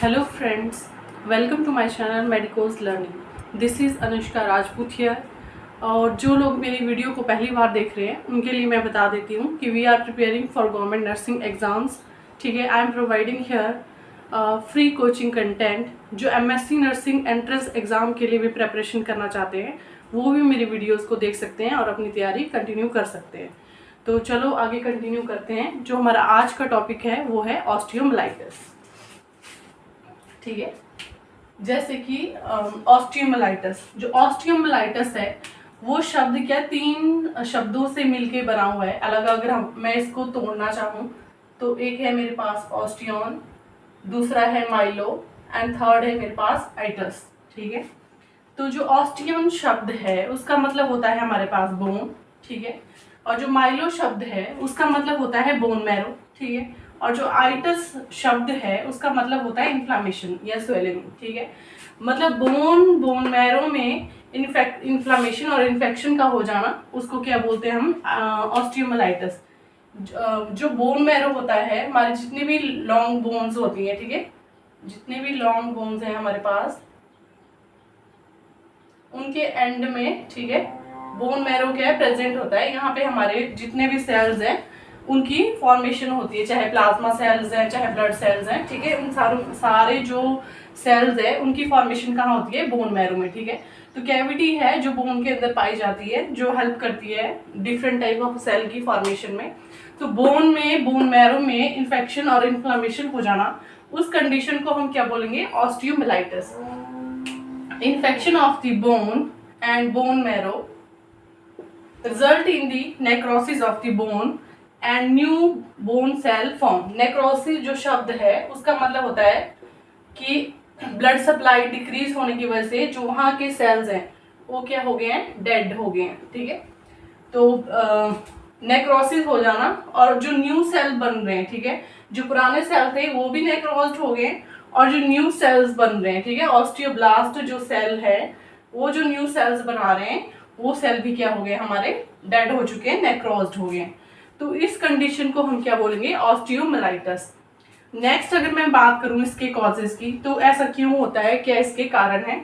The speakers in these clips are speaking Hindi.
Hello friends, welcome to my channel Medicos Learning. This is Anushka Rajput here. और जो लोग मेरी वीडियो को पहली बार देख रहे हैं उनके लिए मैं बता देती हूँ कि we are preparing for government nursing exams. ठीक है, I am providing here free coaching content. जो एमएससी नर्सिंग एंट्रेंस एग्ज़ाम के लिए भी प्रेपरेशन करना चाहते हैं वो भी मेरी वीडियोज़ को देख सकते हैं और अपनी तैयारी कंटिन्यू कर सकते हैं. तो चलो आगे कंटिन्यू करते हैं. जो हमारा आज का टॉपिक है वो है ऑस्टियोमाइलाइटिस. ठीक है, जैसे कि ऑस्टियोमाइलाइटिस. जो ऑस्टियोमाइलाइटिस है वो शब्द क्या तीन शब्दों से मिलके बना हुआ है. अलग अगर मैं इसको तोड़ना चाहूँ तो एक है मेरे पास ऑस्टियोन, दूसरा है माइलो एंड थर्ड है मेरे पास आइटस. ठीक है, तो जो ऑस्टियोन शब्द है उसका मतलब होता है हमारे पास बोन. ठीक है, और जो माइलो शब्द है उसका मतलब होता है बोन मैरो. ठीक है, और जो आइटस शब्द है उसका मतलब होता है इन्फ्लामेशन या स्वेलिंग. ठीक है, मतलब बोन मैरो में इन्फ्लामेशन और इन्फेक्शन का हो जाना उसको क्या बोलते हैं हम, ऑस्टियोमाइलाइटिस. जो बोन मैरो होता है, हमारे जितनी भी लॉन्ग बोन्स होती हैं, ठीक है, जितने भी लॉन्ग बोन्स हैं हमारे पास उनके एंड में, ठीक है, बोन मैरो क्या है प्रेजेंट होता है. यहाँ पे हमारे जितने भी सेल्स हैं उनकी फॉर्मेशन होती है, चाहे प्लाज्मा सेल्स हैं चाहे ब्लड सेल्स हैं. ठीक है, उन सारे जो सेल्स है उनकी फॉर्मेशन कहाँ होती है, बोन मैरो में. ठीक है, तो कैविटी है जो बोन के अंदर पाई जाती है जो हेल्प करती है डिफरेंट टाइप ऑफ सेल की फॉर्मेशन में. तो बोन मैरो में इन्फेक्शन और इन्फ्लामेशन हो जाना, उस कंडीशन को हम क्या बोलेंगे, osteomyelitis. Infection of the bone and bone marrow result in the necrosis of the bone and new bone cell form. Necrosis जो शब्द है उसका मतलब होता है कि ब्लड सप्लाई डिक्रीज होने की वजह से जो वहाँ के सेल्स हैं वो क्या हो गए हैं, डेड हो गए हैं. ठीक है, तो नेक्रोसिस हो जाना और जो न्यू सेल बन रहे हैं, ठीक है, जो पुराने सेल थे वो भी नेक्रोस्ड हो गए और जो न्यू सेल्स बन रहे हैं, ठीक है, ऑस्टियोब्लास्ट जो सेल है वो जो न्यू सेल्स बना रहे हैं वो सेल भी क्या हो गए, हमारे डेड हो चुके हैं, नेक्रोस्ड हो गए. तो इस कंडीशन को हम क्या बोलेंगे, ऑस्टियोमाइलाइटिस. नेक्स्ट अगर मैं बात करूं इसके कॉजेज की, तो ऐसा क्यों होता है, क्या इसके कारण है.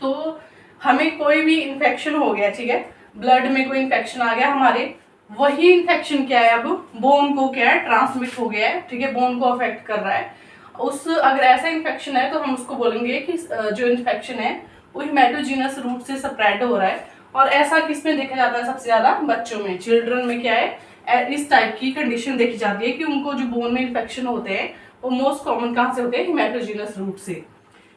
तो हमें कोई भी इन्फेक्शन हो गया, ठीक है, ब्लड में कोई इन्फेक्शन आ गया हमारे, वही इन्फेक्शन क्या है अब बोन को क्या है, ट्रांसमिट हो गया है. ठीक है, बोन को अफेक्ट कर रहा है. अगर ऐसा इन्फेक्शन है तो हम उसको बोलेंगे कि जो इन्फेक्शन है वो हेमेटोजीनस रूट से स्प्रेड हो रहा है. और ऐसा किसमें देखा जाता है, सबसे ज्यादा बच्चों में, चिल्ड्रन में क्या है, इस टाइप की कंडीशन देखी जाती है कि उनको जो बोन में इन्फेक्शन होते हैं वो मोस्ट कॉमन कहाँ से होते हैं, हेमेटोजीनस रूट से.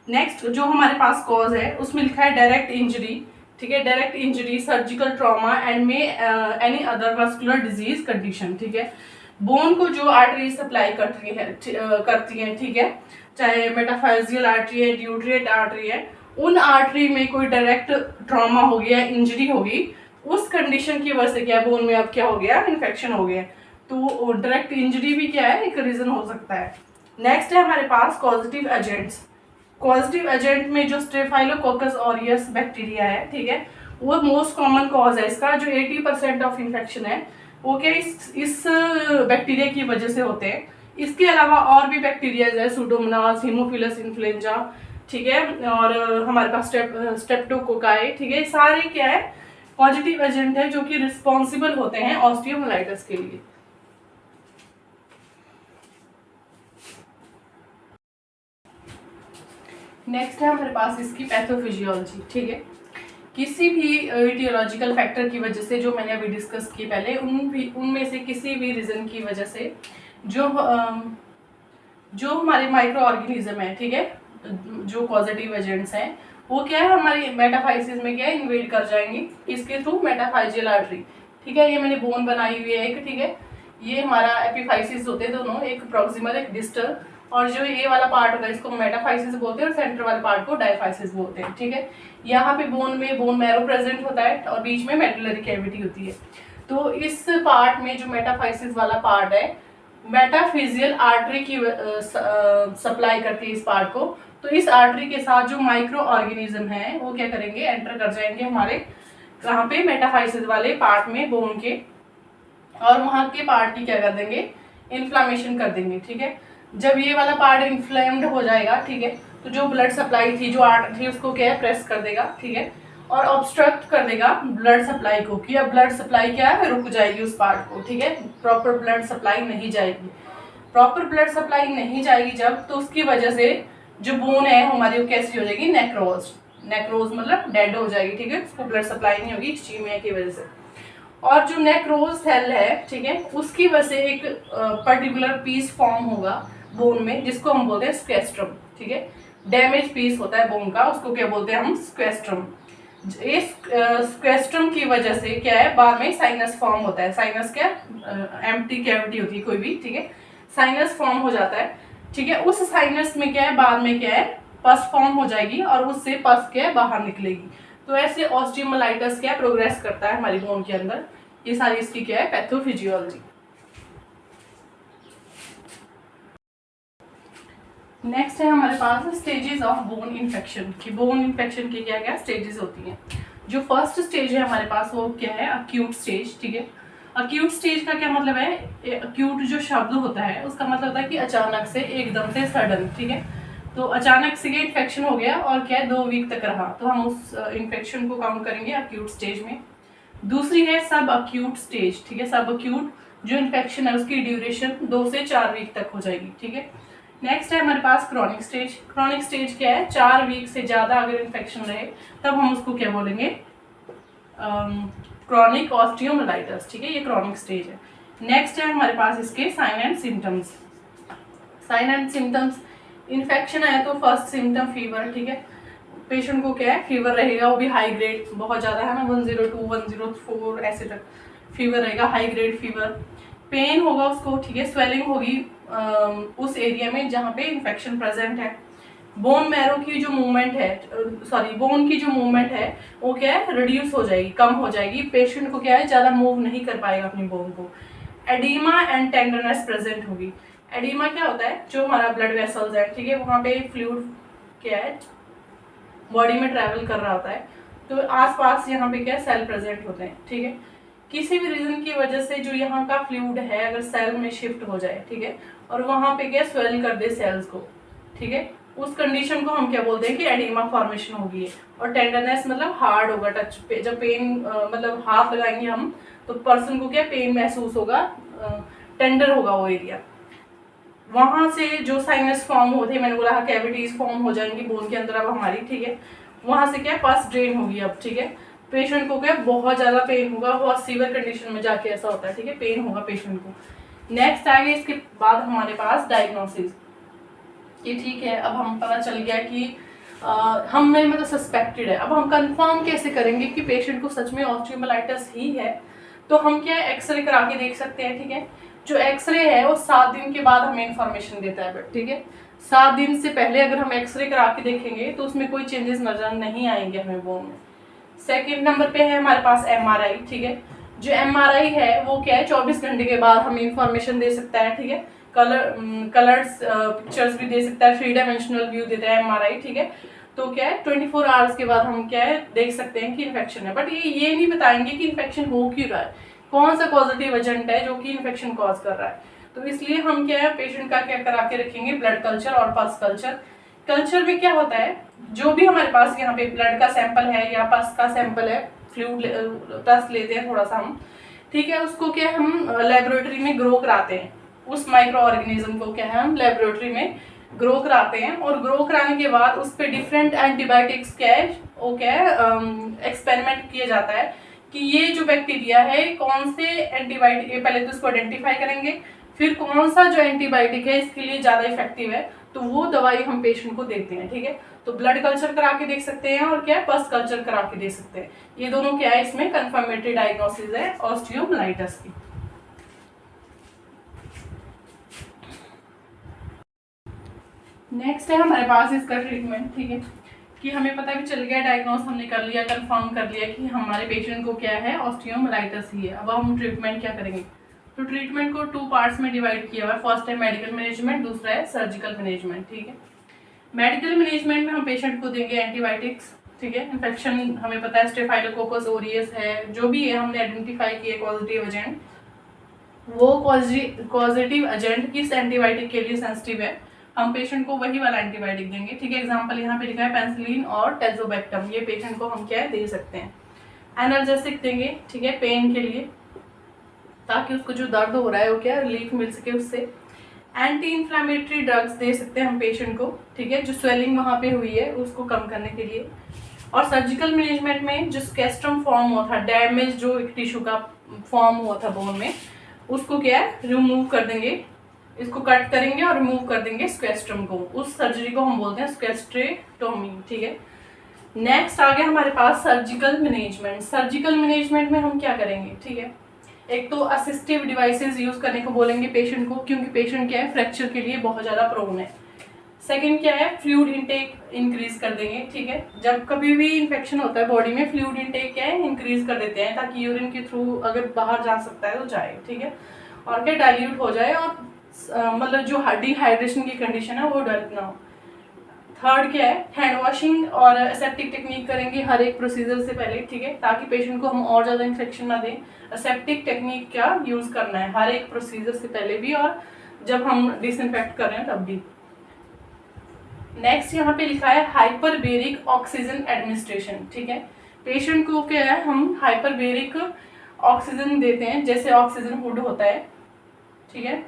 नेक्स्ट जो हमारे पास कॉज है उसमें लिखा है डायरेक्ट इंजरी. ठीक है, direct injury, surgical trauma and में any other vascular disease condition. ठीक है, बोन को जो आर्टरी सप्लाई करती है, ठीक है, चाहे मेटाफाइजियल आर्टरी है, ड्यूट्रिएट आर्टरी है, उन आर्टरी में कोई डायरेक्ट ट्रॉमा हो गया, इंजरी हो गई, उस कंडीशन की वजह से क्या बोन में अब क्या हो गया, इन्फेक्शन हो गया. तो डायरेक्ट इंजरी भी क्या है, एक रीजन हो सकता है. नेक्स्ट है हमारे पास पॉजिटिव एजेंट्स. पॉजिटिव एजेंट में जो स्टेफाइलोकोकस ऑरियस बैक्टीरिया है, ठीक है, वो मोस्ट कॉमन कॉज है इसका. जो 80% ऑफ इन्फेक्शन है वो क्या इस बैक्टीरिया की वजह से होते हैं. इसके अलावा और भी बैक्टीरिया है, सूडोमोनास, हीमोफिलस इन्फ्लुएंजा, ठीक है, और हमारे पास स्ट्रेप्टोकोकाई. ठीक है, सारे क्या है, पॉजिटिव एजेंट है जो कि रिस्पॉन्सिबल होते हैं ऑस्टियोमाइलाइटिस के लिए. नेक्स्ट है हमारे पास इसकी पैथोफिजियोलॉजी. ठीक है, किसी भी इटियोलॉजिकल फैक्टर की वजह से, जो मैंने अभी डिस्कस की पहले, उनमें से किसी भी रीज़न की वजह से जो हमारे माइक्रो ऑर्गेनिज्म है, ठीक है, जो पॉजिटिव एजेंट्स हैं वो क्या है, हमारी मेटाफाइसिस में क्या है, इन्वेड कर जाएंगे. किसके थ्रू, मेटाफाइजियल आर्टरी. ठीक है, ये मैंने बोन बनाई हुई है एक. ठीक है, ये हमारा एपिफाइसिस होते हैं दोनों, एक प्रॉक्सिमल एक डिस्टल, और जो ये वाला पार्ट होगा इसको मेटाफाइसिस बोलते हैं और सेंटर वाले पार्ट को डायफाइसिस बोलते हैं. ठीक है, यहाँ पे बोन में बोन मैरो प्रेजेंट होता है और बीच में मेडुलरी कैविटी होती है. तो इस पार्ट में जो मेटाफाइसिस वाला पार्ट है, मेटाफिजियल आर्टरी की सप्लाई करती है इस पार्ट को. तो इस आर्टरी के साथ जो माइक्रो ऑर्गेनिज्म है वो क्या करेंगे, एंटर कर जाएंगे हमारे कहाँ पे, मेटाफाइसिस वाले पार्ट में बोन के, और वहाँ के पार्ट की क्या कर देंगे, इन्फ्लामेशन कर देंगे. ठीक है, जब ये वाला पार्ट इन्फ्लेम्ड हो जाएगा, ठीक है, तो जो ब्लड सप्लाई थी, जो आर्ट थी, उसको क्या है, प्रेस कर देगा, ठीक है, और ऑब्स्ट्रक्ट कर देगा ब्लड सप्लाई को, कि अब ब्लड सप्लाई क्या है, रुक जाएगी उस पार्ट को, ठीक है, प्रॉपर ब्लड सप्लाई नहीं जाएगी। प्रॉपर ब्लड सप्लाई नहीं जाएगी जब, तो उसकी वजह से जो बोन है हमारी वो कैसी हो जाएगी, नेक्रोज। नेक्रोज मतलब डेड हो जाएगी, ठीक है, उसको ब्लड सप्लाई नहीं होगी इस्चीमिया की वजह से। और जो नेक्रोज सेल है, ठीक है, उसकी वजह से एक पर्टिकुलर पीस फॉर्म होगा बोन में, जिसको हम बोलते हैं स्क्वेस्ट्रम, ठीक है। डैमेज पीस होता है बोन का, उसको क्या बोलते हैं हम, स्क्वेस्ट्रम। इस स्क्वेस्ट्रम की वजह से क्या है, बाद में साइनस फॉर्म होता है। साइनस क्या, एम्प्टी कैविटी होती है कोई भी, ठीक है, साइनस फॉर्म हो जाता है, ठीक है। उस साइनस में क्या है, बाद में क्या है, पस फॉर्म हो जाएगी और उससे पस क्या है, बाहर निकलेगी। तो ऐसे ऑस्टियोमाइलाइटिस क्या प्रोग्रेस करता है हमारी बोन के अंदर। ये सारी इसकी क्या है, पैथोफिजियोलॉजी। नेक्स्ट है हमारे पास स्टेजेस ऑफ बोन इन्फेक्शन, कि बोन इन्फेक्शन की क्या क्या स्टेजेस होती हैं। जो फर्स्ट स्टेज है हमारे पास वो क्या है, अक्यूट स्टेज, ठीक है। अक्यूट स्टेज का क्या मतलब है, अक्यूट जो शब्द होता है उसका मतलब होता है कि अचानक से, एकदम से, सडन, ठीक है। तो अचानक से ये इन्फेक्शन हो गया और क्या है, 2 वीक तक रहा, तो हम उस इन्फेक्शन को काउंट करेंगे अक्यूट स्टेज में। दूसरी है सब अक्यूट स्टेज, ठीक है। सब अक्यूट जो इन्फेक्शन है उसकी ड्यूरेशन 2 से 4 वीक तक हो जाएगी, ठीक है। नेक्स्ट है हमारे पास क्रॉनिक स्टेज। क्रॉनिक स्टेज क्या है, 4 वीक से ज़्यादा अगर इन्फेक्शन रहे तब हम उसको क्या बोलेंगे, क्रॉनिक ऑस्टियोमाइलाइटिस, ठीक है, ये क्रॉनिक स्टेज है। नेक्स्ट है हमारे पास इसके sign and symptoms. Sign and symptoms, infection है तो फर्स्ट सिम्टम फीवर, ठीक है। पेशेंट को क्या है, फीवर रहेगा, वो भी हाई ग्रेड, बहुत ज़्यादा है ना, 102 104 ऐसे तक फीवर रहेगा, हाई ग्रेड फीवर। पेन होगा उसको, ठीक है, स्वेलिंग होगी उस एरिया में जहाँ पे इन्फेक्शन प्रेजेंट है। बोन मैरो की जो मूवमेंट है, सॉरी, बोन की जो मूवमेंट है वो क्या है, रिड्यूस हो जाएगी, कम हो जाएगी। पेशेंट को क्या है, ज़्यादा मूव नहीं कर पाएगा अपनी बोन को। एडीमा एंड टेंडरनेस प्रेजेंट होगी। एडीमा क्या होता है, जो हमारा ब्लड वेसल्स है, ठीक है, वहाँ पे फ्लूइड क्या है, बॉडी में ट्रैवल कर रहा होता है, तो आसपास यहाँ पे क्या सेल प्रेजेंट होते हैं, ठीक है। किसी भी रीजन की वजह से जो यहाँ का फ्लूइड है अगर सेल में शिफ्ट हो जाए, ठीक है, और वहाँ पे क्या स्वेल कर दे सेल्स को, ठीक है, उस कंडीशन को हम क्या बोलते हैं कि एडिमा फॉर्मेशन होगी है। और टेंडरनेस मतलब हार्ड होगा टच पे, जब पेन मतलब हाथ लगाएंगे हम तो पर्सन को क्या पेन महसूस होगा, टेंडर होगा वो एरिया। वहाँ से जो साइनस फॉर्म होते हैं, मैंने बोला कैविटीज फॉर्म हो जाएंगी बोन के अंदर अब हमारी, ठीक है, वहाँ से क्या पस ड्रेन होगी अब, ठीक है। पेशेंट को क्या बहुत ज़्यादा पेन होगा, बहुत सीवियर कंडीशन में जाके ऐसा होता है, ठीक है, पेन होगा पेशेंट को। नेक्स्ट आगे इसके बाद हमारे पास डायग्नोसिस, ये ठीक है, अब हम पता चल गया कि हमें मतलब सस्पेक्टेड है। अब हम कंफर्म कैसे करेंगे कि पेशेंट को सच में ऑस्टियोमाइलाइटिस ही है, तो हम क्या एक्सरे करा के देख सकते हैं, ठीक है। जो एक्सरे है वो 7 दिन के बाद हमें इंफॉर्मेशन देता है, ठीक है। 7 दिन से पहले अगर हम एक्सरे करा के देखेंगे तो उसमें कोई चेंजेस नजर नहीं आएंगे हमें बोन में। सेकेंड नंबर पे है हमारे पास MRI, ठीक है। जो MRI है वो क्या है, 24 घंटे के बाद हमें इंफॉर्मेशन दे सकता है, ठीक है। कलर्स पिक्चर्स भी दे सकता है, 3 डायमेंशनल व्यू देता है MRI, ठीक है। तो क्या है 24 आवर्स के बाद हम क्या है देख सकते हैं कि इन्फेक्शन है, बट ये नहीं बताएंगे कि इन्फेक्शन हो क्यों रहा है, कौन सा पॉजिटिव एजेंट है जो कि इन्फेक्शन कॉज कर रहा है। तो इसलिए हम क्या है पेशेंट का क्या करा के रखेंगे, ब्लड कल्चर और पल्स कल्चर। कल्चर में क्या होता है, जो भी हमारे पास यहाँ पे ब्लड का सैंपल है या पल्स का सैंपल है, फ्लूइड टेस्ट लेते हैं थोड़ा सा हम, ठीक है, उसको क्या हम लेबोरेटरी में ग्रो कराते हैं। उस माइक्रो ऑर्गेनिज्म को क्या है हम लेबोरेटरी में ग्रो कराते हैं, और ग्रो कराने के बाद उस पर डिफरेंट एंटीबायोटिक्स क्या है वो क्या है एक्सपेरिमेंट किया जाता है कि ये जो बैक्टीरिया है कौन से एंटीबायोटिक, पहले तो इसको आइडेंटिफाई करेंगे, फिर कौन सा जो एंटीबायोटिक है इसके लिए ज़्यादा इफेक्टिव है, तो वो दवाई हम पेशेंट को देते हैं, ठीक है। तो ब्लड कल्चर करा के देख सकते हैं और क्या है पल्स कल्चर करा के दे सकते हैं। ये दोनों क्या है इसमें कंफर्मेटरी डायग्नोसिस है ऑस्टियोमाइलाइटिस की। नेक्स्ट है हमारे पास इसका ट्रीटमेंट, ठीक है, कि हमें पता भी चल गया, डायग्नोस हमने कर लिया, कंफर्म कर लिया कि हमारे पेशेंट को क्या है ऑस्टियोमाइलाइटिस ही है। अब हम ट्रीटमेंट क्या करेंगे, तो ट्रीटमेंट को 2 पार्ट्स में डिवाइड किया हुआ है। फर्स्ट है मेडिकल मैनेजमेंट, दूसरा है सर्जिकल मैनेजमेंट, ठीक है। मेडिकल मैनेजमेंट में हम पेशेंट को देंगे एंटीबायोटिक्स, ठीक है। इन्फेक्शन हमें पता है स्टेफाइलोकोकस ओरियस है, जो भी है हमने आइडेंटिफाई किए पॉजिटिव एजेंट, वो कॉजेटिव एजेंट किस एंटीबायोटिक के लिए सेंसिटिव है, हम पेशेंट को वही वाला एंटीबायोटिक देंगे। ठीक है, एग्जांपल यहाँ पे लिखा है पेनिसिलिन और टेजोबैक्टम, ये पेशेंट को हम क्या है दे सकते हैं। एनाल्जेसिक देंगे, ठीक है, पेन के लिए, ताकि उसको जो दर्द हो रहा है वो क्या रिलीफ मिल सके उससे। एंटी इन्फ्लामेटरी ड्रग्स दे सकते हैं हम पेशेंट को, ठीक है, जो स्वेलिंग वहाँ पे हुई है उसको कम करने के लिए। और सर्जिकल मैनेजमेंट में जो स्केस्ट्रम फॉर्म हुआ था, डैमेज जो एक टिश्यू का फॉर्म हुआ था बोन में, उसको क्या है रिमूव कर देंगे, इसको कट करेंगे और रिमूव कर देंगे स्क्वेस्ट्रम को, उस सर्जरी को हम बोलते हैं स्क्वेस्ट्रेक्टोमी। ठीक है, नेक्स्ट आ गया हमारे पास सर्जिकल मैनेजमेंट। सर्जिकल मैनेजमेंट में हम क्या करेंगे, ठीक है, एक तो असिस्टिव डिवाइसेस यूज करने को बोलेंगे पेशेंट को, क्योंकि पेशेंट क्या है फ्रैक्चर के लिए बहुत ज़्यादा प्रोन है। सेकंड क्या है, फ्लूइड इनटेक इंक्रीज कर देंगे। ठीक है, जब कभी भी इन्फेक्शन होता है बॉडी में, फ्लूइड इनटेक क्या है इंक्रीज कर देते हैं, ताकि यूरिन के थ्रू अगर बाहर जा सकता है तो जाए। ठीक है, और क्या डाइल्यूट हो जाए और मतलब जो डिहाइड्रेशन की कंडीशन है वो डेवलप ना हो। थर्ड क्या है, हैंड वॉशिंग और एसेप्टिक टेक्निक करेंगे हर एक प्रोसीजर से पहले। ठीक है, ताकि पेशेंट को हम और ज़्यादा इन्फेक्शन ना दें। एसेप्टिक टेक्निक का यूज़ करना है हर एक प्रोसीजर से पहले भी और जब हम डिसइंफेक्ट कर रहे हैं तब भी। नेक्स्ट यहाँ पे लिखा है हाइपरबेरिक ऑक्सीजन एडमिनिस्ट्रेशन। ठीक है, पेशेंट को क्या है हम हाइपरबेरिक ऑक्सीजन देते हैं, जैसे ऑक्सीजन हुड होता है, ठीक है,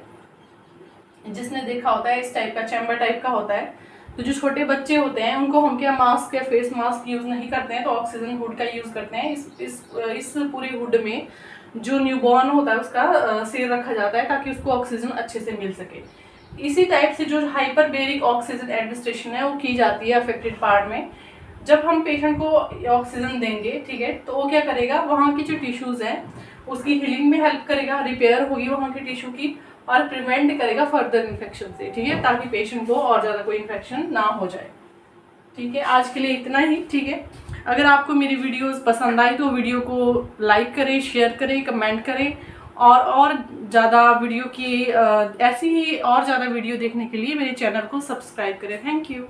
जिसने देखा होता है इस टाइप का चैम्बर टाइप का होता है। तो जो छोटे बच्चे होते हैं उनको हम क्या मास्क या फेस मास्क यूज नहीं करते हैं, तो ऑक्सीजन हुड का यूज करते हैं। इस पूरे हुड में जो न्यूबॉर्न होता है उसका सिर रखा जाता है, ताकि उसको ऑक्सीजन अच्छे से मिल सके। इसी टाइप से जो हाइपरबेरिक ऑक्सीजन एडमिनिस्ट्रेशन है वो की जाती है अफेक्टेड पार्ट में। जब हम पेशेंट को ऑक्सीजन देंगे, ठीक है, तो वो क्या करेगा, वहाँ की जो टिश्यूज़ हैं उसकी हीलिंग में हेल्प करेगा, रिपेयर होगी वहाँ की टिश्यू की, और प्रिवेंट करेगा फर्दर इन्फेक्शन से। ठीक है, ताकि पेशेंट को और ज़्यादा कोई इन्फेक्शन ना हो जाए। ठीक है, आज के लिए इतना ही। ठीक है, अगर आपको मेरी वीडियोस पसंद आई तो वीडियो को लाइक करें, शेयर करें, कमेंट करें, और ज़्यादा वीडियो की ऐसी ही और ज़्यादा वीडियो देखने के लिए मेरे चैनल को सब्सक्राइब करें। Thank you.